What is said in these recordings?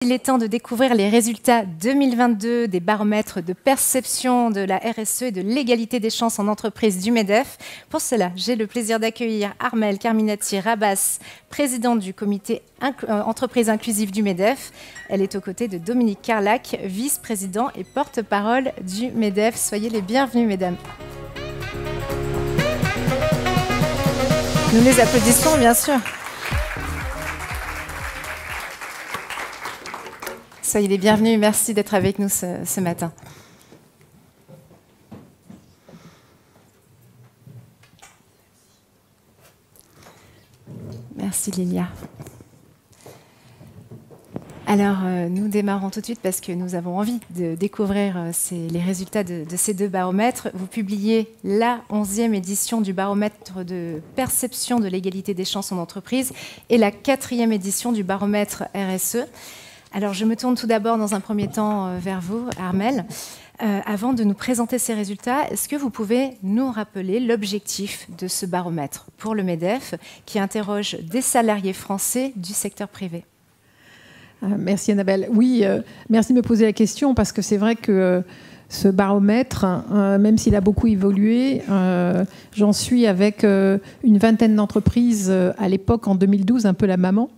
Il est temps de découvrir les résultats 2022 des baromètres de perception de la RSE et de l'égalité des chances en entreprise du MEDEF. Pour cela, j'ai le plaisir d'accueillir Armelle Carminati-Rabas, présidente du comité entreprise inclusive du MEDEF. Elle est aux côtés de Dominique Carlac, vice-président et porte-parole du MEDEF. Soyez les bienvenus, mesdames. Nous les applaudissons, bien sûr. Soyez les bienvenus, merci d'être avec nous ce matin. Merci Lilia. Alors, nous démarrons tout de suite parce que nous avons envie de découvrir les résultats de ces deux baromètres. Vous publiez la 11e édition du baromètre de perception de l'égalité des chances en entreprise et la 4e édition du baromètre RSE. Alors, je me tourne tout d'abord dans un premier temps vers vous, Armelle. Avant de nous présenter ces résultats, est-ce que vous pouvez nous rappeler l'objectif de ce baromètre pour le MEDEF qui interroge des salariés français du secteur privé? Merci Annabelle. Oui, merci de me poser la question parce que c'est vrai que ce baromètre, même s'il a beaucoup évolué, j'en suis avec une vingtaine d'entreprises à l'époque, en 2012, un peu la maman.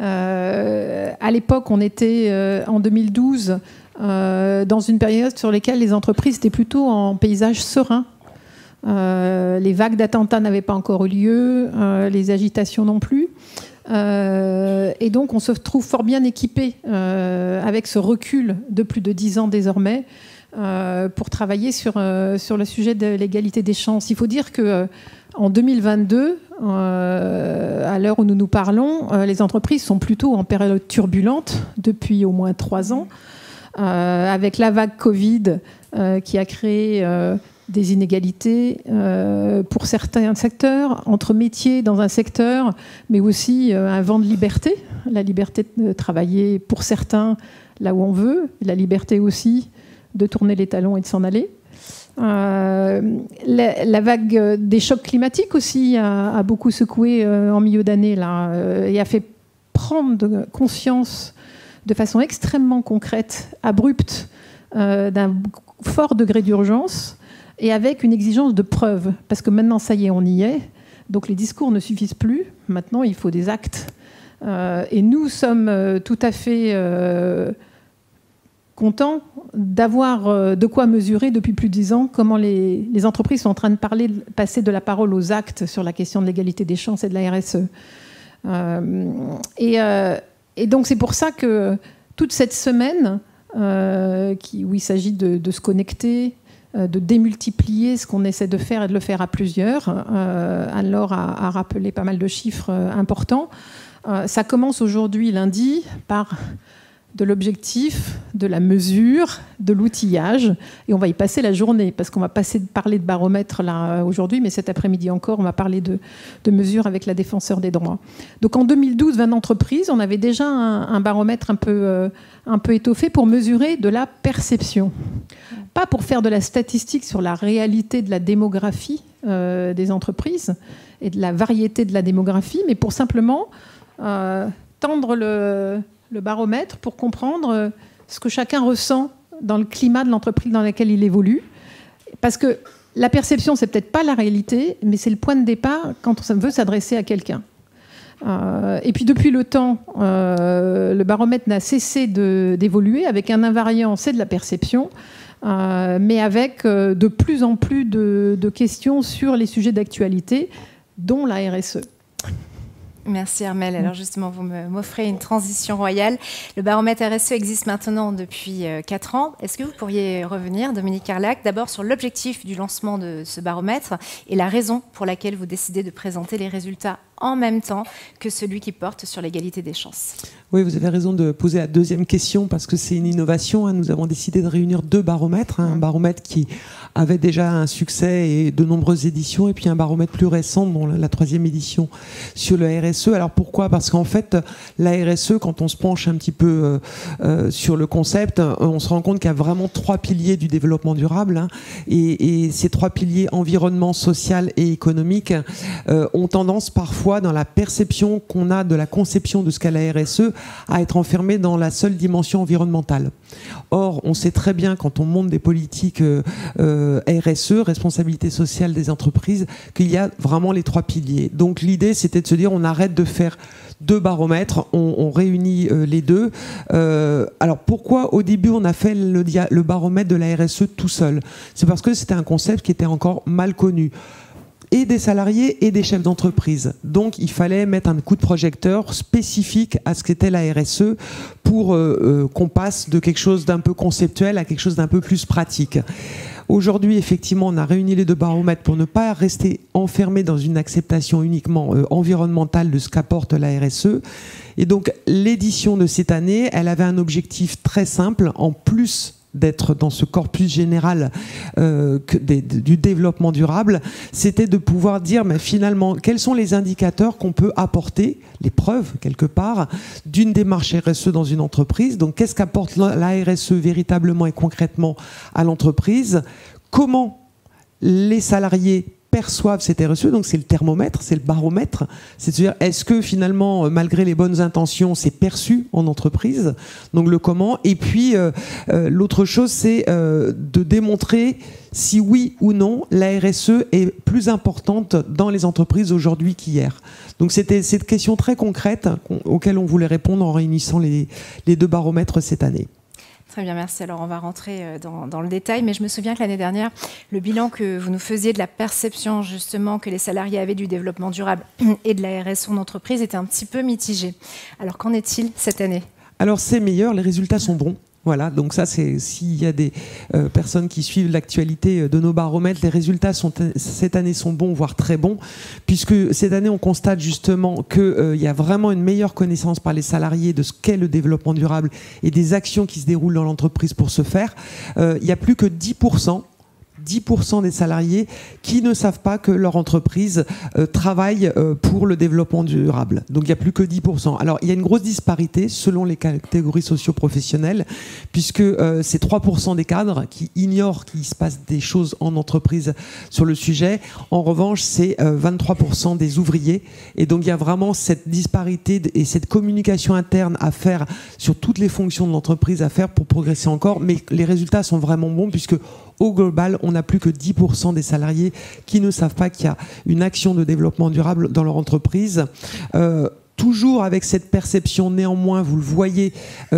À l'époque, on était en 2012 dans une période sur laquelle les entreprises étaient plutôt en paysage serein. Les vagues d'attentats n'avaient pas encore eu lieu, les agitations non plus. Et donc, on se trouve fort bien équipé avec ce recul de plus de 10 ans désormais pour travailler sur le sujet de l'égalité des chances. Il faut dire que en 2022, à l'heure où nous nous parlons, les entreprises sont plutôt en période turbulente depuis au moins 3 ans, avec la vague Covid qui a créé des inégalités pour certains secteurs, entre métiers dans un secteur, mais aussi un vent de liberté, la liberté de travailler pour certains là où on veut, la liberté aussi de tourner les talons et de s'en aller. La vague des chocs climatiques aussi a beaucoup secoué en milieu d'année là, et a fait prendre conscience de façon extrêmement concrète, abrupte, d'un fort degré d'urgence et avec une exigence de preuve. Parce que maintenant, ça y est, on y est. Donc les discours ne suffisent plus. Maintenant, il faut des actes. Et nous sommes tout à fait contents d'avoir de quoi mesurer depuis plus de 10 ans comment les entreprises sont en train de passer de la parole aux actes sur la question de l'égalité des chances et de la RSE. Et donc c'est pour ça que toute cette semaine, où il s'agit de se connecter, de démultiplier ce qu'on essaie de faire et de le faire à plusieurs, Anne-Laure a rappelé pas mal de chiffres importants. Ça commence aujourd'hui, lundi, par de l'objectif, de la mesure, de l'outillage. Et on va y passer la journée, parce qu'on va parler de baromètre là aujourd'hui, mais cet après-midi encore, on va parler de mesures avec la défenseur des droits. Donc en 2012, 20 entreprises, on avait déjà un baromètre un peu étoffé pour mesurer de la perception. Pas pour faire de la statistique sur la réalité de la démographie des entreprises et de la variété de la démographie, mais pour simplement tendre le baromètre pour comprendre ce que chacun ressent dans le climat de l'entreprise dans laquelle il évolue. Parce que la perception, c'est peut-être pas la réalité, mais c'est le point de départ quand on veut s'adresser à quelqu'un. Et puis depuis le temps, le baromètre n'a cessé d'évoluer avec un invariant, c'est de la perception, mais avec de plus en plus de questions sur les sujets d'actualité, dont la RSE. Merci Armelle. Alors justement, vous m'offrez une transition royale. Le baromètre RSE existe maintenant depuis 4 ans. Est-ce que vous pourriez revenir, Dominique Carlac, d'abord sur l'objectif du lancement de ce baromètre et la raison pour laquelle vous décidez de présenter les résultats en même temps que celui qui porte sur l'égalité des chances? Oui, vous avez raison de poser la deuxième question parce que c'est une innovation. Nous avons décidé de réunir 2 baromètres. Un baromètre qui avait déjà un succès et de nombreuses éditions, et puis un baromètre plus récent, dont la 3e édition sur le RSE. Alors pourquoi? Parce qu'en fait, la RSE, quand on se penche un petit peu sur le concept, on se rend compte qu'il y a vraiment 3 piliers du développement durable. Et ces 3 piliers, environnement, social et économique, ont tendance parfois parfois dans la perception qu'on a de la conception de ce qu'est la RSE à être enfermé dans la seule dimension environnementale. Or, on sait très bien quand on monte des politiques RSE, responsabilité sociale des entreprises, qu'il y a vraiment les 3 piliers. Donc l'idée, c'était de se dire on arrête de faire 2 baromètres, on réunit les deux. Alors pourquoi au début on a fait le baromètre de la RSE tout seul? C'est parce que c'était un concept qui était encore mal connu, et des salariés et des chefs d'entreprise. Donc il fallait mettre un coup de projecteur spécifique à ce qu'était la RSE pour qu'on passe de quelque chose d'un peu conceptuel à quelque chose d'un peu plus pratique. Aujourd'hui, effectivement, on a réuni les 2 baromètres pour ne pas rester enfermé dans une acceptation uniquement environnementale de ce qu'apporte la RSE. Et donc l'édition de cette année, elle avait un objectif très simple, en plus d'être dans ce corpus général du développement durable, c'était de pouvoir dire mais finalement quels sont les indicateurs qu'on peut apporter, les preuves quelque part, d'une démarche RSE dans une entreprise. Donc qu'est-ce qu'apporte la RSE véritablement et concrètement à l'entreprise, comment les salariés perçoivent cette RSE, donc c'est le thermomètre, c'est le baromètre, c'est-à-dire est-ce que finalement, malgré les bonnes intentions, c'est perçu en entreprise, donc le comment, et puis l'autre chose, c'est de démontrer si oui ou non la RSE est plus importante dans les entreprises aujourd'hui qu'hier. Donc c'était cette question très concrète auquel on voulait répondre en réunissant les 2 baromètres cette année. Très bien, merci. Alors, on va rentrer dans le détail, mais je me souviens que l'année dernière, le bilan que vous nous faisiez de la perception, justement, que les salariés avaient du développement durable et de la RSE en entreprise était un petit peu mitigé. Alors, qu'en est-il cette année? Alors, c'est meilleur, les résultats sont bons. Voilà, donc ça, c'est s'il y a des personnes qui suivent l'actualité de nos baromètres, les résultats cette année sont bons, voire très bons, puisque cette année, on constate justement qu'il y a vraiment une meilleure connaissance par les salariés de ce qu'est le développement durable et des actions qui se déroulent dans l'entreprise pour ce faire. Il y a plus que 10% des salariés qui ne savent pas que leur entreprise travaille pour le développement durable. Donc il n'y a plus que 10%. Alors il y a une grosse disparité selon les catégories socio-professionnelles, puisque c'est 3% des cadres qui ignorent qu'il se passe des choses en entreprise sur le sujet. En revanche, c'est 23% des ouvriers. Et donc il y a vraiment cette disparité et cette communication interne à faire sur toutes les fonctions de l'entreprise à faire pour progresser encore. Mais les résultats sont vraiment bons, puisque au global, on n'a plus que 10% des salariés qui ne savent pas qu'il y a une action de développement durable dans leur entreprise. Toujours avec cette perception, néanmoins, vous le voyez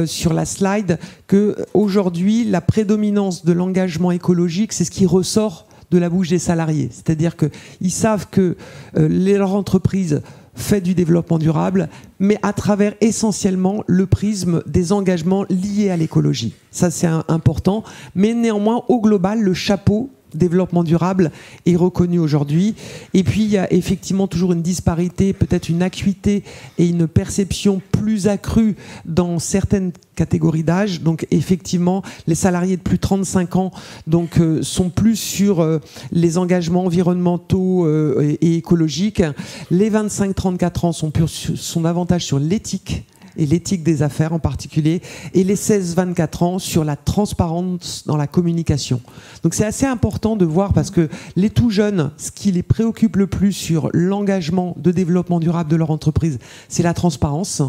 sur la slide, qu'aujourd'hui, la prédominance de l'engagement écologique, c'est ce qui ressort de la bouche des salariés. C'est-à-dire qu'ils savent que leur entreprise fait du développement durable, mais à travers essentiellement le prisme des engagements liés à l'écologie. Ça, c'est important. Mais néanmoins, au global, le chapeau développement durable est reconnu aujourd'hui. Et puis, il y a effectivement toujours une disparité, peut-être une acuité et une perception plus accrue dans certaines catégories d'âge. Donc, effectivement, les salariés de plus de 35 ans donc, sont plus sur les engagements environnementaux et écologiques. Les 25-34 ans sont davantage sur l'éthique, et l'éthique des affaires en particulier, et les 16-24 ans sur la transparence dans la communication. Donc c'est assez important de voir, parce que les tout jeunes, ce qui les préoccupe le plus sur l'engagement de développement durable de leur entreprise, c'est la transparence.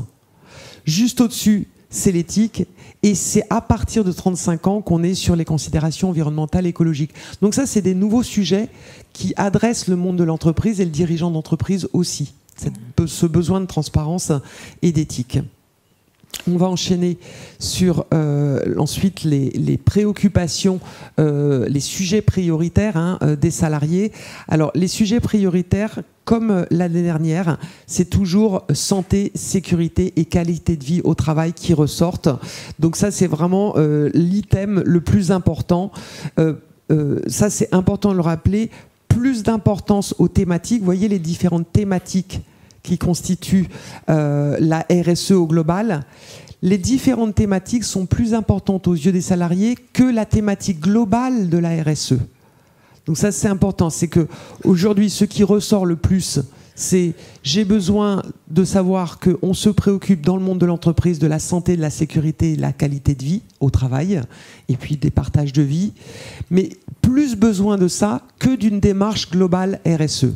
Juste au-dessus, c'est l'éthique, et c'est à partir de 35 ans qu'on est sur les considérations environnementales et écologiques. Donc ça, c'est des nouveaux sujets qui adressent le monde de l'entreprise et le dirigeant d'entreprise aussi. Ce besoin de transparence et d'éthique. On va enchaîner sur ensuite les préoccupations, les sujets prioritaires des salariés. Alors les sujets prioritaires, comme l'année dernière, c'est toujours santé, sécurité et qualité de vie au travail qui ressortent. Donc ça, c'est vraiment l'item le plus important. Ça, c'est important de le rappeler. Plus d'importance aux thématiques. Vous voyez les différentes thématiques qui constituent la RSE au global. Les différentes thématiques sont plus importantes aux yeux des salariés que la thématique globale de la RSE. Donc ça, c'est important. C'est qu'aujourd'hui, ce qui ressort le plus, c'est j'ai besoin de savoir qu'on se préoccupe dans le monde de l'entreprise de la santé, de la sécurité et de la qualité de vie au travail, et puis des partages de vie, mais plus besoin de ça que d'une démarche globale RSE.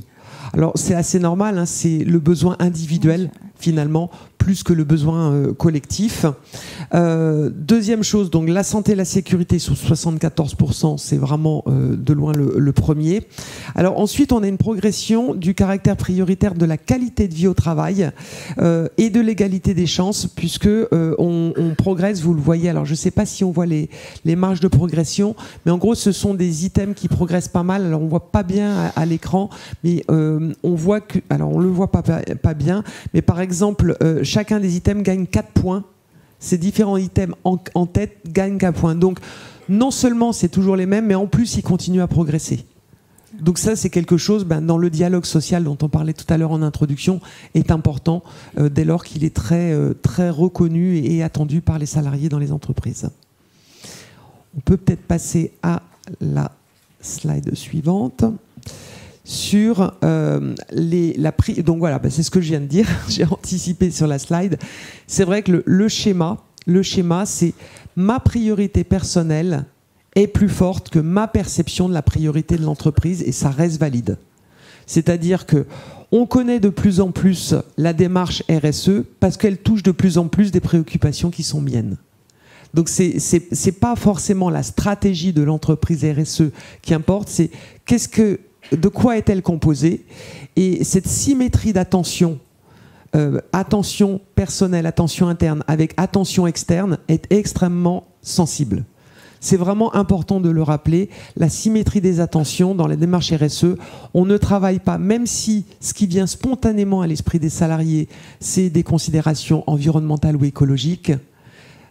Alors c'est assez normal, hein, c'est le besoin individuel finalement, plus que le besoin collectif. Deuxième chose, donc la santé et la sécurité sur 74%, c'est vraiment de loin le premier. Alors ensuite, on a une progression du caractère prioritaire de la qualité de vie au travail et de l'égalité des chances, puisque on progresse, vous le voyez. Alors je ne sais pas si on voit les marges de progression, mais en gros, ce sont des items qui progressent pas mal. Alors on ne voit pas bien à l'écran, mais on voit que, alors on le voit pas bien, mais par exemple, chacun des items gagne 4 points. Ces différents items en tête gagnent 4 points. Donc, non seulement c'est toujours les mêmes, mais en plus, ils continuent à progresser. Donc ça, c'est quelque chose, dans le dialogue social dont on parlait tout à l'heure en introduction, est important dès lors qu'il est très reconnu et attendu par les salariés dans les entreprises. On peut peut-être passer à la slide suivante. Sur donc voilà, c'est ce que je viens de dire, j'ai anticipé sur la slide. C'est vrai que le schéma, c'est ma priorité personnelle est plus forte que ma perception de la priorité de l'entreprise, et ça reste valide. C'est-à-dire que on connaît de plus en plus la démarche RSE parce qu'elle touche de plus en plus des préoccupations qui sont miennes. Donc c'est pas forcément la stratégie de l'entreprise RSE qui importe, c'est de quoi est-elle composée? Et cette symétrie d'attention, attention personnelle, attention interne, avec attention externe, est extrêmement sensible. C'est vraiment important de le rappeler, la symétrie des attentions dans la démarche RSE. On ne travaille pas, même si ce qui vient spontanément à l'esprit des salariés, c'est des considérations environnementales ou écologiques.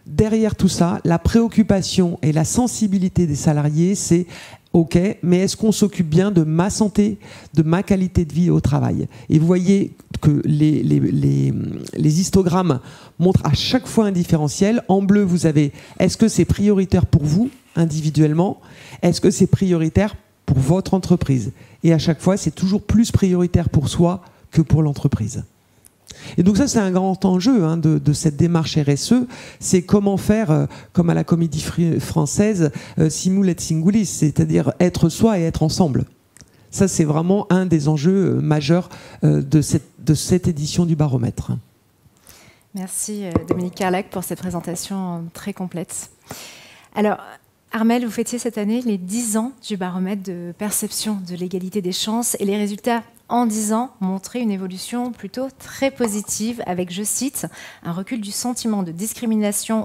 Derrière tout ça, la préoccupation et la sensibilité des salariés, c'est OK, mais est-ce qu'on s'occupe bien de ma santé, de ma qualité de vie au travail? Et vous voyez que les histogrammes montrent à chaque fois un différentiel. En bleu, vous avez est-ce que c'est prioritaire pour vous individuellement? Est-ce que c'est prioritaire pour votre entreprise? Et à chaque fois, c'est toujours plus prioritaire pour soi que pour l'entreprise. Et donc ça, c'est un grand enjeu de cette démarche RSE, c'est comment faire, comme à la Comédie Française, simul et singulis, c'est-à-dire être soi et être ensemble. Ça, c'est vraiment un des enjeux majeurs de cette édition du baromètre. Merci Dominique Carlac pour cette présentation très complète. Alors, Armelle, vous fêtiez cette année les 10 ans du baromètre de perception de l'égalité des chances, et les résultats en 10 ans montraient une évolution plutôt très positive avec, je cite, un recul du sentiment de discrimination